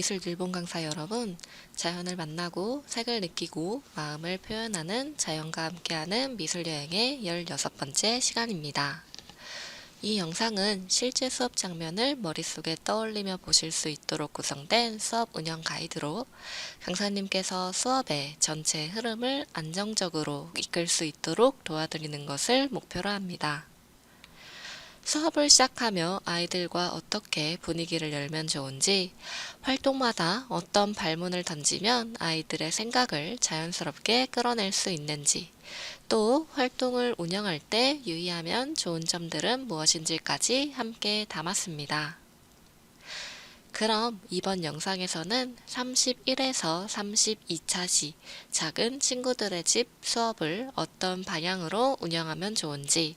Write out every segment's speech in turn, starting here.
미술 일본 강사 여러분, 자연을 만나고 색을 느끼고 마음을 표현하는 자연과 함께하는 미술 여행의 16번째 시간입니다. 이 영상은 실제 수업 장면을 머릿속에 떠올리며 보실 수 있도록 구성된 수업 운영 가이드로 강사님께서 수업의 전체 흐름을 안정적으로 이끌 수 있도록 도와드리는 것을 목표로 합니다. 수업을 시작하며 아이들과 어떻게 분위기를 열면 좋은지, 활동마다 어떤 발문을 던지면 아이들의 생각을 자연스럽게 끌어낼 수 있는지, 또 활동을 운영할 때 유의하면 좋은 점들은 무엇인지까지 함께 담았습니다. 그럼 이번 영상에서는 31에서 32차 시 작은 친구들의 집 수업을 어떤 방향으로 운영하면 좋은지,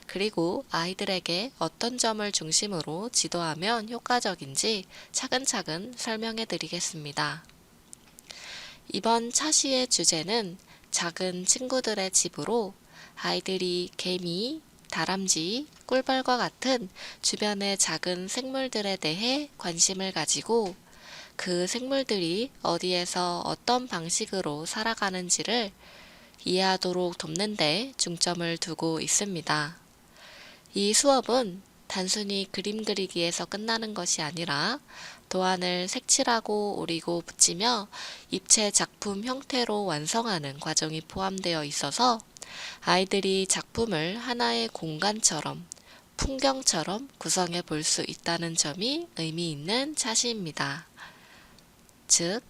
그리고 아이들에게 어떤 점을 중심으로 지도하면 효과적인지 차근차근 설명해 드리겠습니다. 이번 차시의 주제는 작은 친구들의 집으로 아이들이 개미, 다람쥐, 꿀벌과 같은 주변의 작은 생물들에 대해 관심을 가지고 그 생물들이 어디에서 어떤 방식으로 살아가는지를 이해하도록 돕는 데 중점을 두고 있습니다. 이 수업은 단순히 그림 그리기에서 끝나는 것이 아니라 도안을 색칠하고 오리고 붙이며 입체 작품 형태로 완성하는 과정이 포함되어 있어서 아이들이 작품을 하나의 공간처럼, 풍경처럼 구성해 볼 수 있다는 점이 의미 있는 차시입니다. 즉,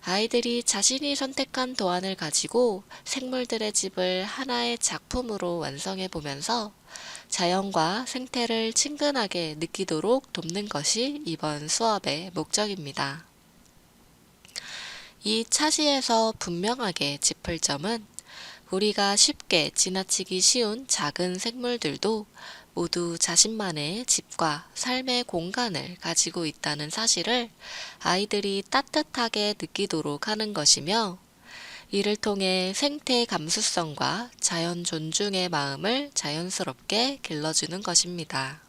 아이들이 자신이 선택한 도안을 가지고 생물들의 집을 하나의 작품으로 완성해 보면서 자연과 생태를 친근하게 느끼도록 돕는 것이 이번 수업의 목적입니다. 이 차시에서 분명하게 짚을 점은 우리가 쉽게 지나치기 쉬운 작은 생물들도 모두 자신만의 집과 삶의 공간을 가지고 있다는 사실을 아이들이 따뜻하게 느끼도록 하는 것이며, 이를 통해 생태 감수성과 자연 존중의 마음을 자연스럽게 길러주는 것입니다.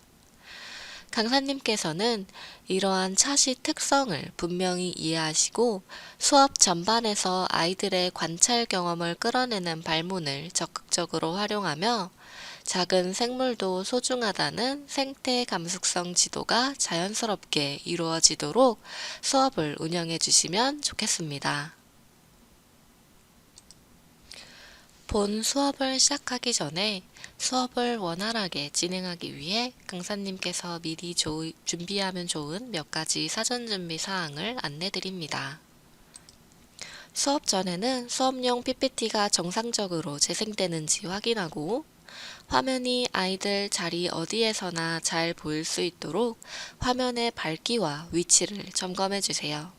강사님께서는 이러한 차시 특성을 분명히 이해하시고 수업 전반에서 아이들의 관찰 경험을 끌어내는 발문을 적극적으로 활용하며 작은 생물도 소중하다는 생태 감수성 지도가 자연스럽게 이루어지도록 수업을 운영해 주시면 좋겠습니다. 본 수업을 시작하기 전에 수업을 원활하게 진행하기 위해 강사님께서 미리 준비하면 좋은 몇 가지 사전 준비 사항을 안내 드립니다. 수업 전에는 수업용 PPT가 정상적으로 재생되는지 확인하고, 화면이 아이들 자리 어디에서나 잘 보일 수 있도록 화면의 밝기와 위치를 점검해 주세요.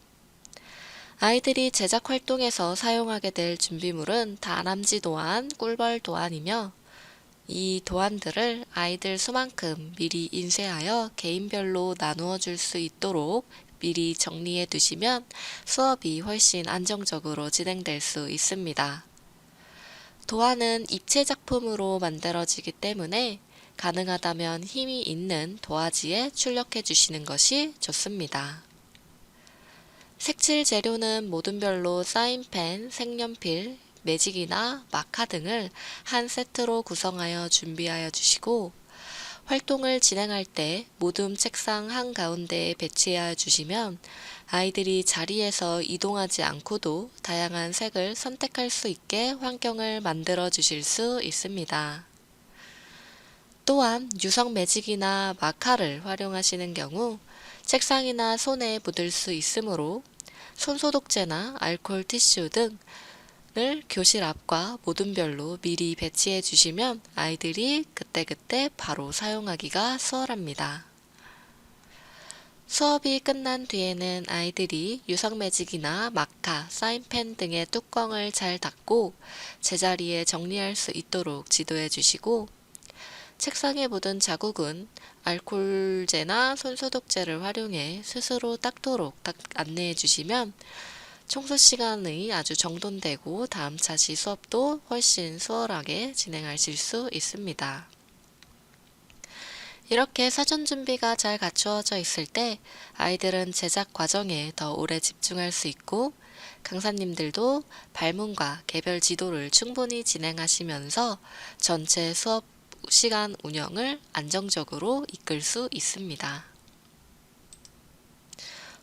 아이들이 제작 활동에서 사용하게 될 준비물은 다람쥐 도안, 꿀벌 도안이며, 이 도안들을 아이들 수만큼 미리 인쇄하여 개인별로 나누어 줄 수 있도록 미리 정리해 두시면 수업이 훨씬 안정적으로 진행될 수 있습니다. 도안은 입체 작품으로 만들어지기 때문에 가능하다면 힘이 있는 도화지에 출력해 주시는 것이 좋습니다. 색칠 재료는 모든 별로 사인펜, 색연필, 매직이나 마카 등을 한 세트로 구성하여 준비하여 주시고, 활동을 진행할 때 모둠 책상 한가운데에 배치하여 주시면 아이들이 자리에서 이동하지 않고도 다양한 색을 선택할 수 있게 환경을 만들어 주실 수 있습니다. 또한 유성 매직이나 마카를 활용하시는 경우 책상이나 손에 묻을 수 있으므로 손소독제나 알코올 티슈 등을 교실 앞과 모둠별로 미리 배치해 주시면 아이들이 그때그때 바로 사용하기가 수월합니다. 수업이 끝난 뒤에는 아이들이 유성 매직이나 마카, 사인펜 등의 뚜껑을 잘 닫고 제자리에 정리할 수 있도록 지도해 주시고, 책상에 묻은 자국은 알코올제나 손소독제를 활용해 스스로 닦도록 안내해 주시면 청소 시간이 아주 정돈되고 다음 차시 수업도 훨씬 수월하게 진행하실 수 있습니다. 이렇게 사전 준비가 잘 갖추어져 있을 때 아이들은 제작 과정에 더 오래 집중할 수 있고 강사님들도 발문과 개별 지도를 충분히 진행하시면서 전체 수업 시간 운영을 안정적으로 이끌 수 있습니다.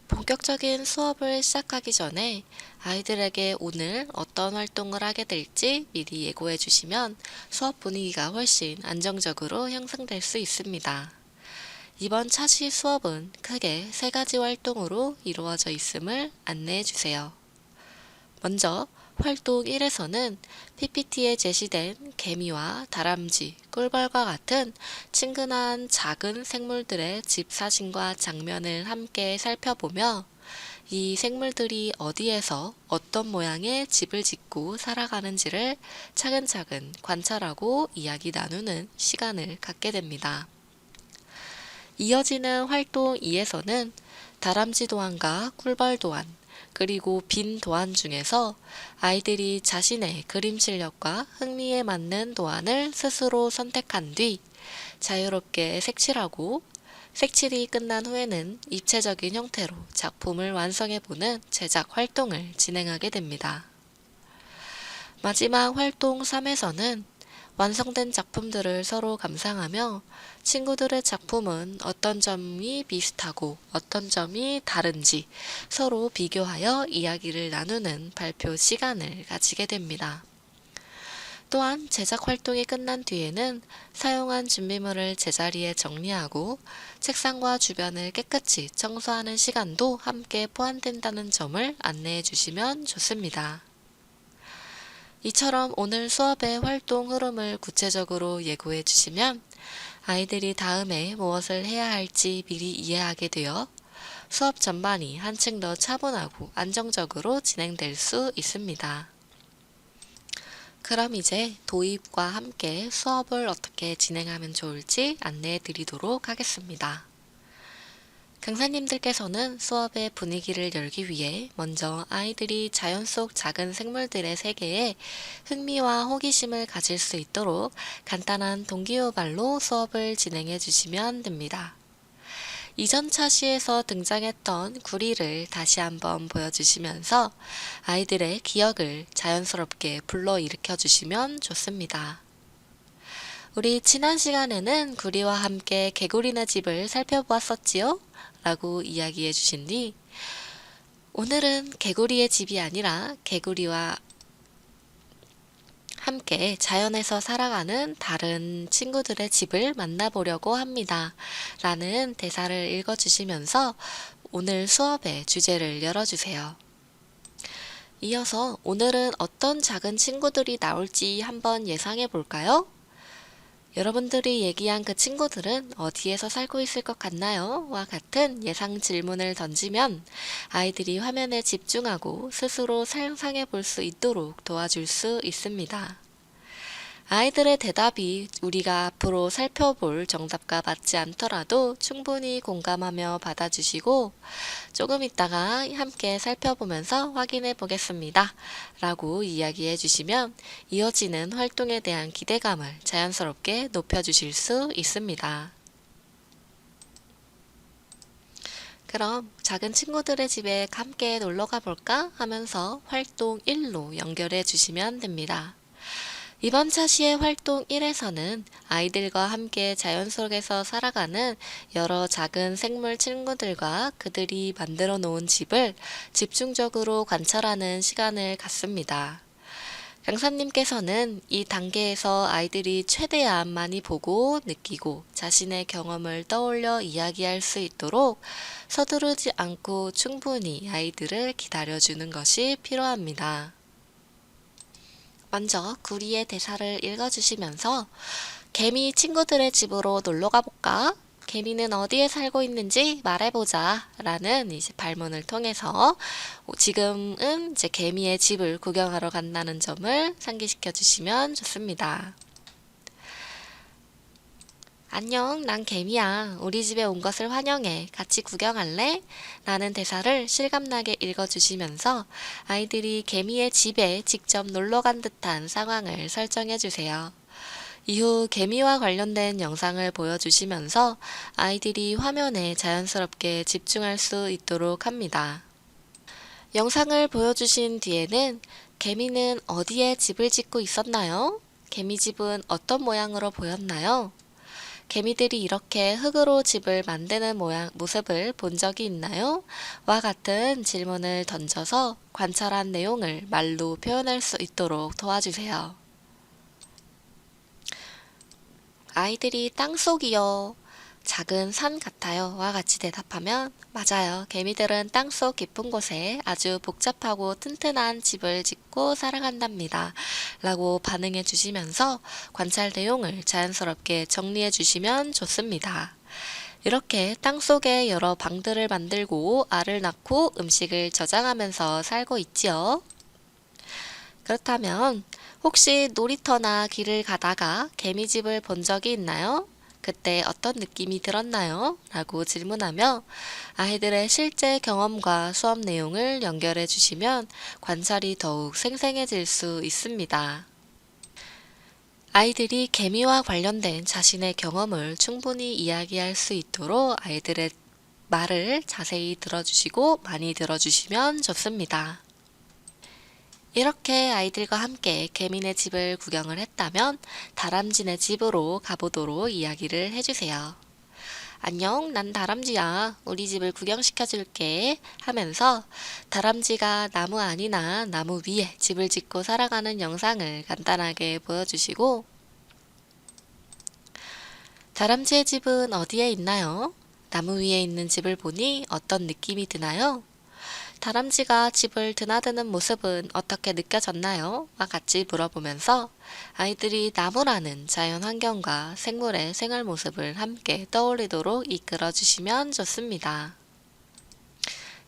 본격적인 수업을 시작하기 전에 아이들에게 오늘 어떤 활동을 하게 될지 미리 예고해 주시면 수업 분위기가 훨씬 안정적으로 형성될 수 있습니다. 이번 차시 수업은 크게 3가지 활동으로 이루어져 있음을 안내해 주세요. 먼저 활동 1에서는 PPT에 제시된 개미와 다람쥐, 꿀벌과 같은 친근한 작은 생물들의 집 사진과 장면을 함께 살펴보며 이 생물들이 어디에서 어떤 모양의 집을 짓고 살아가는지를 차근차근 관찰하고 이야기 나누는 시간을 갖게 됩니다. 이어지는 활동 2에서는 다람쥐 도안과 꿀벌 도안, 그리고 빈 도안 중에서 아이들이 자신의 그림 실력과 흥미에 맞는 도안을 스스로 선택한 뒤 자유롭게 색칠하고 색칠이 끝난 후에는 입체적인 형태로 작품을 완성해보는 제작 활동을 진행하게 됩니다. 마지막 활동 3에서는 완성된 작품들을 서로 감상하며 친구들의 작품은 어떤 점이 비슷하고 어떤 점이 다른지 서로 비교하여 이야기를 나누는 발표 시간을 가지게 됩니다. 또한 제작 활동이 끝난 뒤에는 사용한 준비물을 제자리에 정리하고 책상과 주변을 깨끗이 청소하는 시간도 함께 포함된다는 점을 안내해 주시면 좋습니다. 이처럼 오늘 수업의 활동 흐름을 구체적으로 예고해 주시면 아이들이 다음에 무엇을 해야 할지 미리 이해하게 되어 수업 전반이 한층 더 차분하고 안정적으로 진행될 수 있습니다. 그럼 이제 도입과 함께 수업을 어떻게 진행하면 좋을지 안내해 드리도록 하겠습니다. 강사님들께서는 수업의 분위기를 열기 위해 먼저 아이들이 자연 속 작은 생물들의 세계에 흥미와 호기심을 가질 수 있도록 간단한 동기유발로 수업을 진행해 주시면 됩니다. 이전 차시에서 등장했던 구리를 다시 한번 보여주시면서 아이들의 기억을 자연스럽게 불러일으켜 주시면 좋습니다. 우리 지난 시간에는 구리와 함께 개구리네 집을 살펴보았었지요? 라고 이야기해 주신 뒤 오늘은 개구리의 집이 아니라 개구리와 함께 자연에서 살아가는 다른 친구들의 집을 만나보려고 합니다. 라는 대사를 읽어주시면서 오늘 수업의 주제를 열어주세요. 이어서 오늘은 어떤 작은 친구들이 나올지 한번 예상해 볼까요? 여러분들이 얘기한 그 친구들은 어디에서 살고 있을 것 같나요? 와 같은 예상 질문을 던지면 아이들이 화면에 집중하고 스스로 상상해 볼 수 있도록 도와줄 수 있습니다. 아이들의 대답이 우리가 앞으로 살펴볼 정답과 맞지 않더라도 충분히 공감하며 받아주시고 조금 있다가 함께 살펴보면서 확인해 보겠습니다. 라고 이야기해 주시면 이어지는 활동에 대한 기대감을 자연스럽게 높여주실 수 있습니다. 그럼 작은 친구들의 집에 함께 놀러 가볼까 하면서 활동 1로 연결해 주시면 됩니다. 이번 차시의 활동 1에서는 아이들과 함께 자연 속에서 살아가는 여러 작은 생물 친구들과 그들이 만들어 놓은 집을 집중적으로 관찰하는 시간을 갖습니다. 강사님께서는 이 단계에서 아이들이 최대한 많이 보고 느끼고 자신의 경험을 떠올려 이야기할 수 있도록 서두르지 않고 충분히 아이들을 기다려주는 것이 필요합니다. 먼저 구리의 대사를 읽어주시면서 개미 친구들의 집으로 놀러 가볼까? 개미는 어디에 살고 있는지 말해보자 라는 이제 발문을 통해서 지금은 이제 개미의 집을 구경하러 간다는 점을 상기시켜 주시면 좋습니다. 안녕, 난 개미야. 우리 집에 온 것을 환영해. 같이 구경할래? 라는 대사를 실감나게 읽어주시면서 아이들이 개미의 집에 직접 놀러 간 듯한 상황을 설정해 주세요. 이후 개미와 관련된 영상을 보여주시면서 아이들이 화면에 자연스럽게 집중할 수 있도록 합니다. 영상을 보여주신 뒤에는 개미는 어디에 집을 짓고 있었나요? 개미집은 어떤 모양으로 보였나요? 개미들이 이렇게 흙으로 집을 만드는 모습을 본 적이 있나요? 와 같은 질문을 던져서 관찰한 내용을 말로 표현할 수 있도록 도와주세요. 아이들이 땅속이요. 작은 산 같아요. 와 같이 대답하면 맞아요. 개미들은 땅속 깊은 곳에 아주 복잡하고 튼튼한 집을 짓고 살아간답니다. 라고 반응해 주시면서 관찰 내용을 자연스럽게 정리해 주시면 좋습니다. 이렇게 땅속에 여러 방들을 만들고 알을 낳고 음식을 저장하면서 살고 있지요. 그렇다면 혹시 놀이터나 길을 가다가 개미집을 본 적이 있나요? 그때 어떤 느낌이 들었나요? 라고 질문하며 아이들의 실제 경험과 수업 내용을 연결해 주시면 관찰이 더욱 생생해질 수 있습니다. 아이들이 개미와 관련된 자신의 경험을 충분히 이야기할 수 있도록 아이들의 말을 자세히 들어주시고 많이 들어주시면 좋습니다. 이렇게 아이들과 함께 개미네 집을 구경을 했다면 다람쥐네 집으로 가보도록 이야기를 해주세요. 안녕, 난 다람쥐야. 우리 집을 구경시켜줄게. 하면서 다람쥐가 나무 안이나 나무 위에 집을 짓고 살아가는 영상을 간단하게 보여주시고 다람쥐의 집은 어디에 있나요? 나무 위에 있는 집을 보니 어떤 느낌이 드나요? 다람쥐가 집을 드나드는 모습은 어떻게 느껴졌나요? 와 같이 물어보면서 아이들이 나무라는 자연 환경과 생물의 생활 모습을 함께 떠올리도록 이끌어 주시면 좋습니다.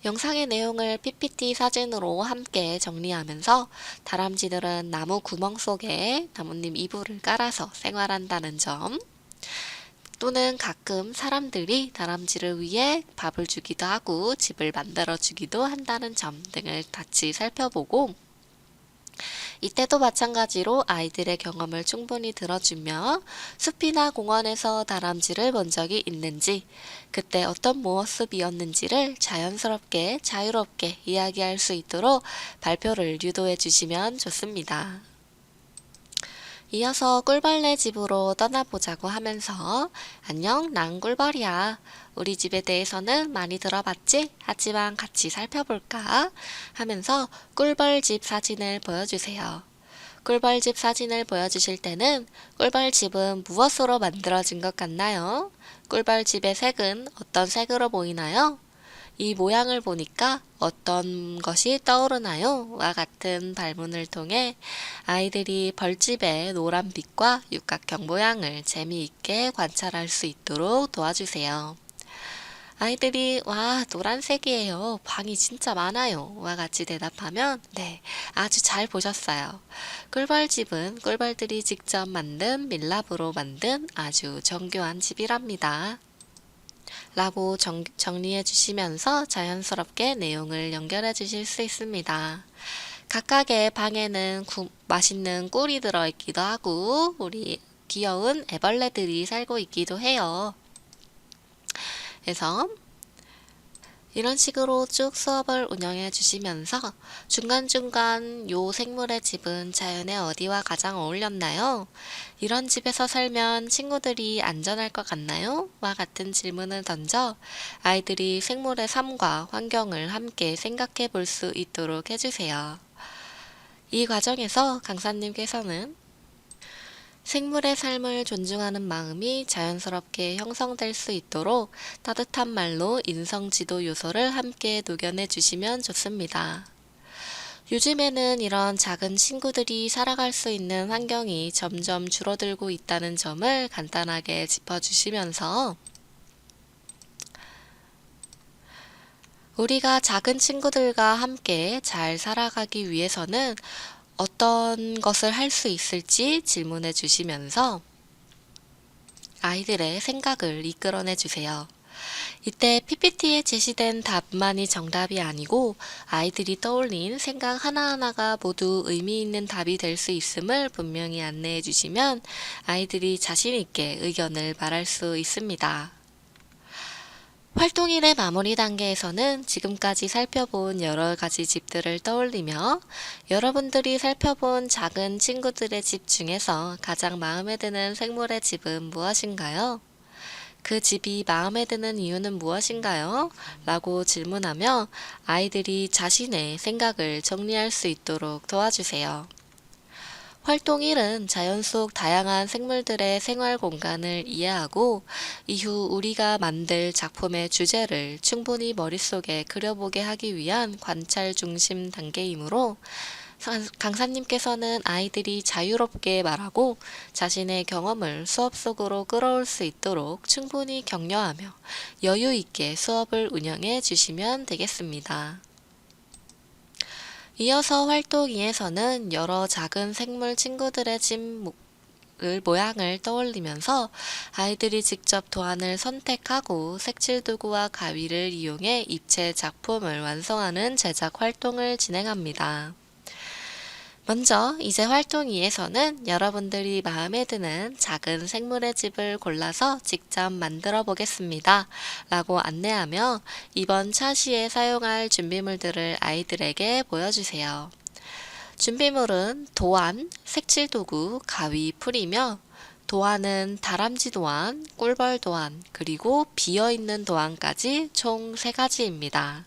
영상의 내용을 PPT 사진으로 함께 정리하면서 다람쥐들은 나무 구멍 속에 나뭇잎 이불을 깔아서 생활한다는 점, 또는 가끔 사람들이 다람쥐를 위해 밥을 주기도 하고 집을 만들어 주기도 한다는 점 등을 같이 살펴보고 이때도 마찬가지로 아이들의 경험을 충분히 들어주며 숲이나 공원에서 다람쥐를 본 적이 있는지 그때 어떤 모습이었는지를 자연스럽게 자유롭게 이야기할 수 있도록 발표를 유도해 주시면 좋습니다. 이어서 꿀벌네 집으로 떠나보자고 하면서 안녕, 난 꿀벌이야. 우리 집에 대해서는 많이 들어봤지? 하지만 같이 살펴볼까? 하면서 꿀벌집 사진을 보여주세요. 꿀벌집 사진을 보여주실 때는 꿀벌집은 무엇으로 만들어진 것 같나요? 꿀벌집의 색은 어떤 색으로 보이나요? 이 모양을 보니까 어떤 것이 떠오르나요? 와 같은 발문을 통해 아이들이 벌집의 노란빛과 육각형 모양을 재미있게 관찰할 수 있도록 도와주세요. 아이들이 와, 노란색이에요. 방이 진짜 많아요. 와 같이 대답하면 네, 아주 잘 보셨어요. 꿀벌집은 꿀벌들이 직접 만든 밀랍으로 만든 아주 정교한 집이랍니다. 라고 정리해 주시면서 자연스럽게 내용을 연결해 주실 수 있습니다. 각각의 방에는 맛있는 꿀이 들어있기도 하고 우리 귀여운 애벌레들이 살고 있기도 해요. 그래서 이런 식으로 쭉 수업을 운영해 주시면서 중간중간 요 생물의 집은 자연의 어디와 가장 어울렸나요? 이런 집에서 살면 친구들이 안전할 것 같나요? 와 같은 질문을 던져 아이들이 생물의 삶과 환경을 함께 생각해 볼 수 있도록 해주세요. 이 과정에서 강사님께서는 생물의 삶을 존중하는 마음이 자연스럽게 형성될 수 있도록 따뜻한 말로 인성 지도 요소를 함께 녹여내 주시면 좋습니다. 요즘에는 이런 작은 친구들이 살아갈 수 있는 환경이 점점 줄어들고 있다는 점을 간단하게 짚어주시면서 우리가 작은 친구들과 함께 잘 살아가기 위해서는 어떤 것을 할 수 있을지 질문해 주시면서 아이들의 생각을 이끌어내 주세요. 이때 PPT에 제시된 답만이 정답이 아니고 아이들이 떠올린 생각 하나하나가 모두 의미 있는 답이 될 수 있음을 분명히 안내해 주시면 아이들이 자신 있게 의견을 말할 수 있습니다. 활동일의 마무리 단계에서는 지금까지 살펴본 여러 가지 집들을 떠올리며 여러분들이 살펴본 작은 친구들의 집 중에서 가장 마음에 드는 생물의 집은 무엇인가요? 그 집이 마음에 드는 이유는 무엇인가요? 라고 질문하며 아이들이 자신의 생각을 정리할 수 있도록 도와주세요. 활동 1은 자연 속 다양한 생물들의 생활 공간을 이해하고 이후 우리가 만들 작품의 주제를 충분히 머릿속에 그려보게 하기 위한 관찰 중심 단계이므로 강사님께서는 아이들이 자유롭게 말하고 자신의 경험을 수업 속으로 끌어올 수 있도록 충분히 격려하며 여유 있게 수업을 운영해 주시면 되겠습니다. 이어서 활동 2에서는 여러 작은 생물 친구들의 집 모양을 떠올리면서 아이들이 직접 도안을 선택하고 색칠 도구와 가위를 이용해 입체 작품을 완성하는 제작 활동을 진행합니다. 먼저 이제 활동 2에서는 여러분들이 마음에 드는 작은 생물의 집을 골라서 직접 만들어 보겠습니다. 라고 안내하며 이번 차시에 사용할 준비물들을 아이들에게 보여주세요. 준비물은 도안, 색칠도구, 가위, 풀이며 도안은 다람쥐 도안, 꿀벌 도안, 그리고 비어있는 도안까지 총 3가지입니다.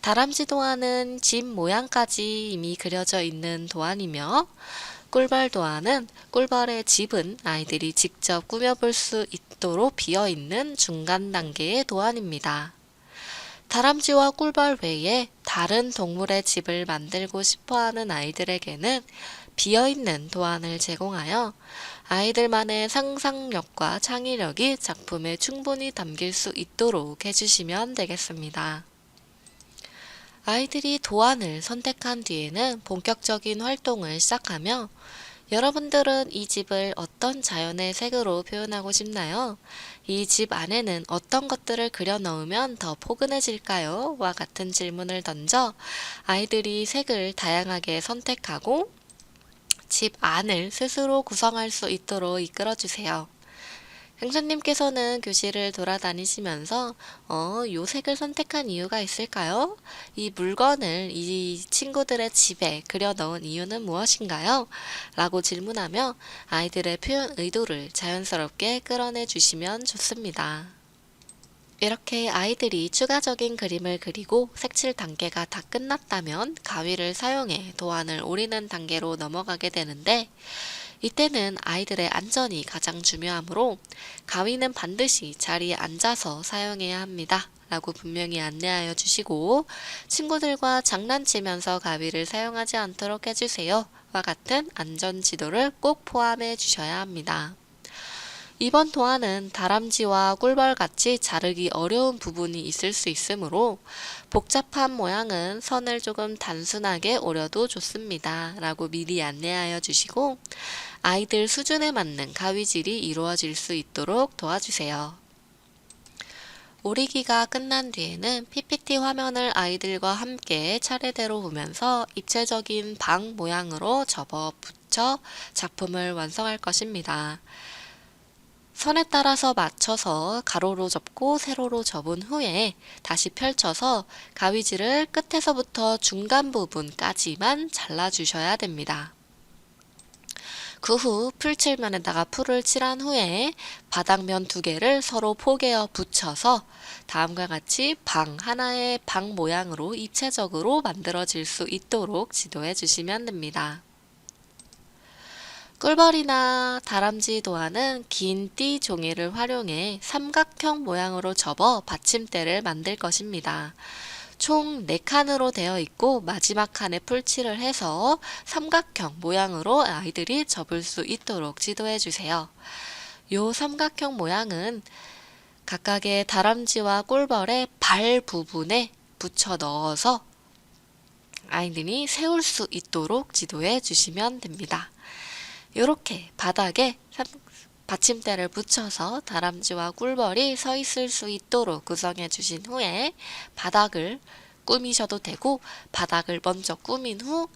다람쥐 도안은 집 모양까지 이미 그려져 있는 도안이며 꿀벌 도안은 꿀벌의 집은 아이들이 직접 꾸며볼 수 있도록 비어있는 중간 단계의 도안입니다. 다람쥐와 꿀벌 외에 다른 동물의 집을 만들고 싶어하는 아이들에게는 비어있는 도안을 제공하여 아이들만의 상상력과 창의력이 작품에 충분히 담길 수 있도록 해주시면 되겠습니다. 아이들이 도안을 선택한 뒤에는 본격적인 활동을 시작하며 여러분들은 이 집을 어떤 자연의 색으로 표현하고 싶나요? 이 집 안에는 어떤 것들을 그려 넣으면 더 포근해질까요? 와 같은 질문을 던져 아이들이 색을 다양하게 선택하고 집 안을 스스로 구성할 수 있도록 이끌어주세요. 강사님께서는 교실을 돌아다니시면서 요 색을 선택한 이유가 있을까요? 이 물건을 이 친구들의 집에 그려 넣은 이유는 무엇인가요? 라고 질문하며 아이들의 표현 의도를 자연스럽게 끌어내 주시면 좋습니다. 이렇게 아이들이 추가적인 그림을 그리고 색칠 단계가 다 끝났다면 가위를 사용해 도안을 오리는 단계로 넘어가게 되는데 이때는 아이들의 안전이 가장 중요하므로 가위는 반드시 자리에 앉아서 사용해야 합니다. 라고 분명히 안내하여 주시고 친구들과 장난치면서 가위를 사용하지 않도록 해주세요. 와 같은 안전 지도를 꼭 포함해 주셔야 합니다. 이번 도안은 다람쥐와 꿀벌같이 자르기 어려운 부분이 있을 수 있으므로 복잡한 모양은 선을 조금 단순하게 오려도 좋습니다. 라고 미리 안내하여 주시고 아이들 수준에 맞는 가위질이 이루어질 수 있도록 도와주세요. 오리기가 끝난 뒤에는 PPT 화면을 아이들과 함께 차례대로 보면서 입체적인 방 모양으로 접어 붙여 작품을 완성할 것입니다. 선에 따라서 맞춰서 가로로 접고 세로로 접은 후에 다시 펼쳐서 가위질을 끝에서부터 중간 부분까지만 잘라주셔야 됩니다. 그 후 풀칠면에다가 풀을 칠한 후에 바닥면 2개를 서로 포개어 붙여서 다음과 같이 방 하나의 방 모양으로 입체적으로 만들어질 수 있도록 지도해 주시면 됩니다. 꿀벌이나 다람쥐 도안은 긴 띠 종이를 활용해 삼각형 모양으로 접어 받침대를 만들 것입니다. 총 4칸으로 되어 있고 마지막 칸에 풀칠을 해서 삼각형 모양으로 아이들이 접을 수 있도록 지도해 주세요. 요 삼각형 모양은 각각의 다람쥐와 꿀벌의 발 부분에 붙여 넣어서 아이들이 세울 수 있도록 지도해 주시면 됩니다. 이렇게 바닥에 받침대를 붙여서 다람쥐와 꿀벌이 서 있을 수 있도록 구성해 주신 후에 바닥을 꾸미셔도 되고, 바닥을 먼저 꾸민 후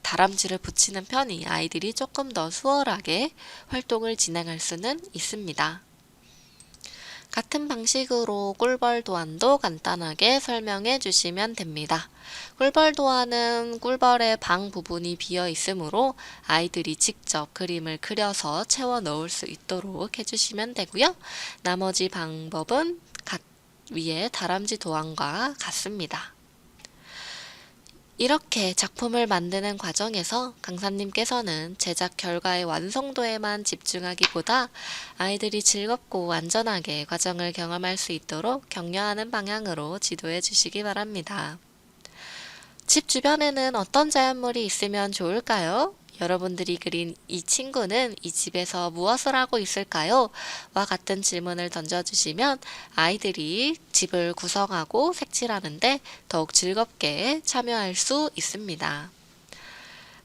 다람쥐를 붙이는 편이 아이들이 조금 더 수월하게 활동을 진행할 수는 있습니다. 같은 방식으로 꿀벌 도안도 간단하게 설명해 주시면 됩니다. 꿀벌 도안은 꿀벌의 방 부분이 비어 있으므로 아이들이 직접 그림을 그려서 채워 넣을 수 있도록 해주시면 되고요. 나머지 방법은 위에 다람쥐 도안과 같습니다. 이렇게 작품을 만드는 과정에서 강사님께서는 제작 결과의 완성도에만 집중하기보다 아이들이 즐겁고 안전하게 과정을 경험할 수 있도록 격려하는 방향으로 지도해 주시기 바랍니다. 집 주변에는 어떤 자연물이 있으면 좋을까요? 여러분들이 그린 이 친구는 이 집에서 무엇을 하고 있을까요? 와 같은 질문을 던져주시면 아이들이 집을 구성하고 색칠하는데 더욱 즐겁게 참여할 수 있습니다.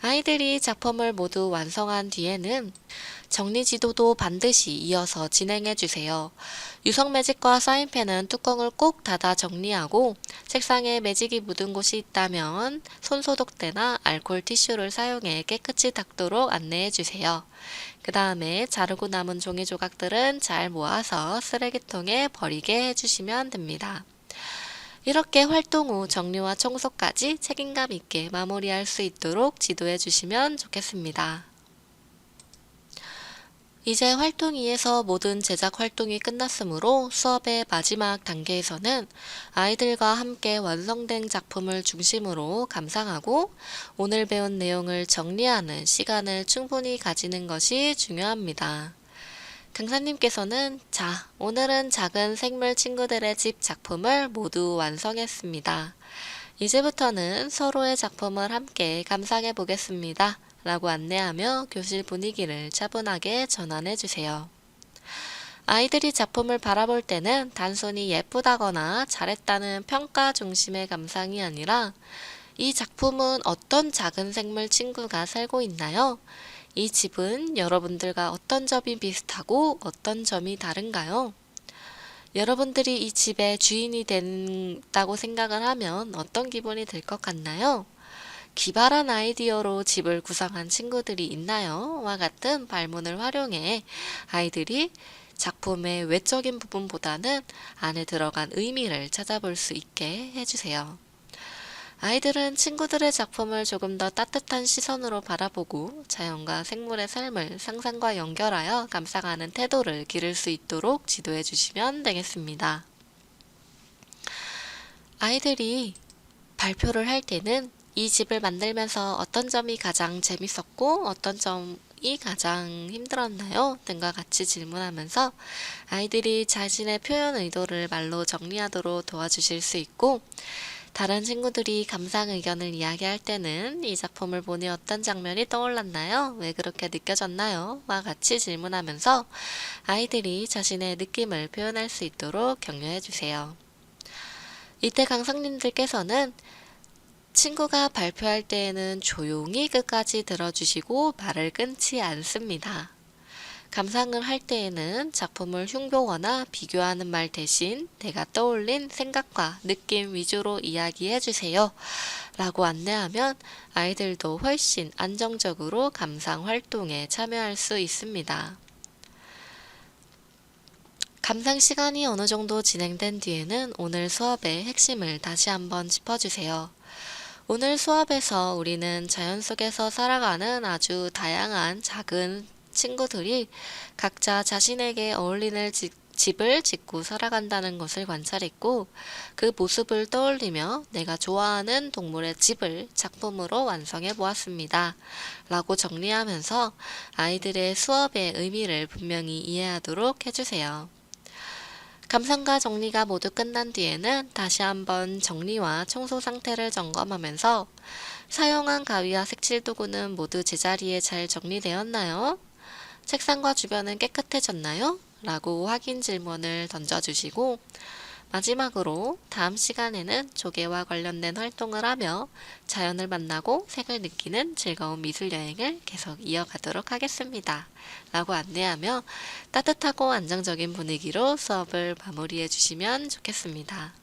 아이들이 작품을 모두 완성한 뒤에는 정리지도도 반드시 이어서 진행해 주세요. 유성 매직과 사인펜은 뚜껑을 꼭 닫아 정리하고, 책상에 매직이 묻은 곳이 있다면 손소독대나 알코올 티슈를 사용해 깨끗이 닦도록 안내해 주세요. 그 다음에 자르고 남은 종이 조각들은 잘 모아서 쓰레기통에 버리게 해주시면 됩니다. 이렇게 활동 후 정리와 청소까지 책임감 있게 마무리할 수 있도록 지도해 주시면 좋겠습니다. 이제 활동 2에서 모든 제작 활동이 끝났으므로 수업의 마지막 단계에서는 아이들과 함께 완성된 작품을 중심으로 감상하고 오늘 배운 내용을 정리하는 시간을 충분히 가지는 것이 중요합니다. 강사님께서는 자, 오늘은 작은 생물 친구들의 집 작품을 모두 완성했습니다. 이제부터는 서로의 작품을 함께 감상해 보겠습니다. 라고 안내하며 교실 분위기를 차분하게 전환해 주세요. 아이들이 작품을 바라볼 때는 단순히 예쁘다거나 잘했다는 평가 중심의 감상이 아니라 이 작품은 어떤 작은 생물 친구가 살고 있나요? 이 집은 여러분들과 어떤 점이 비슷하고 어떤 점이 다른가요? 여러분들이 이 집의 주인이 된다고 생각을 하면 어떤 기분이 들 것 같나요? 기발한 아이디어로 집을 구성한 친구들이 있나요? 와 같은 발문을 활용해 아이들이 작품의 외적인 부분보다는 안에 들어간 의미를 찾아볼 수 있게 해주세요. 아이들은 친구들의 작품을 조금 더 따뜻한 시선으로 바라보고 자연과 생물의 삶을 상상과 연결하여 감상하는 태도를 기를 수 있도록 지도해 주시면 되겠습니다. 아이들이 발표를 할 때는 이 집을 만들면서 어떤 점이 가장 재밌었고 어떤 점이 가장 힘들었나요? 등과 같이 질문하면서 아이들이 자신의 표현 의도를 말로 정리하도록 도와주실 수 있고, 다른 친구들이 감상 의견을 이야기할 때는 이 작품을 보니 어떤 장면이 떠올랐나요? 왜 그렇게 느껴졌나요? 와 같이 질문하면서 아이들이 자신의 느낌을 표현할 수 있도록 격려해 주세요. 이때 강사님들께서는 친구가 발표할 때에는 조용히 끝까지 들어주시고 말을 끊지 않습니다. 감상을 할 때에는 작품을 흉보거나 비교하는 말 대신 내가 떠올린 생각과 느낌 위주로 이야기해 주세요. 라고 안내하면 아이들도 훨씬 안정적으로 감상 활동에 참여할 수 있습니다. 감상 시간이 어느 정도 진행된 뒤에는 오늘 수업의 핵심을 다시 한번 짚어주세요. 오늘 수업에서 우리는 자연 속에서 살아가는 아주 다양한 작은 친구들이 각자 자신에게 어울리는 집을 짓고 살아간다는 것을 관찰했고, 그 모습을 떠올리며 내가 좋아하는 동물의 집을 작품으로 완성해 보았습니다. 라고 정리하면서 아이들의 수업의 의미를 분명히 이해하도록 해주세요. 감상과 정리가 모두 끝난 뒤에는 다시 한번 정리와 청소 상태를 점검하면서 사용한 가위와 색칠 도구는 모두 제자리에 잘 정리되었나요? 책상과 주변은 깨끗해졌나요? 라고 확인 질문을 던져주시고 마지막으로 다음 시간에는 조개와 관련된 활동을 하며 자연을 만나고 색을 느끼는 즐거운 미술 여행을 계속 이어가도록 하겠습니다. 라고 안내하며 따뜻하고 안정적인 분위기로 수업을 마무리해 주시면 좋겠습니다.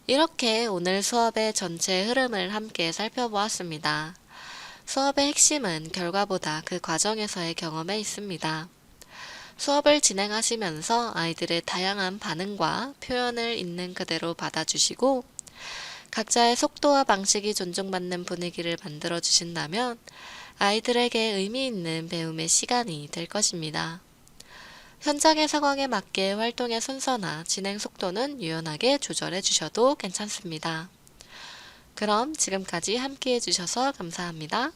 이렇게 오늘 수업의 전체 흐름을 함께 살펴보았습니다. 수업의 핵심은 결과보다 그 과정에서의 경험에 있습니다. 수업을 진행하시면서 아이들의 다양한 반응과 표현을 있는 그대로 받아주시고 각자의 속도와 방식이 존중받는 분위기를 만들어 주신다면 아이들에게 의미 있는 배움의 시간이 될 것입니다. 현장의 상황에 맞게 활동의 순서나 진행 속도는 유연하게 조절해 주셔도 괜찮습니다. 그럼 지금까지 함께 해주셔서 감사합니다.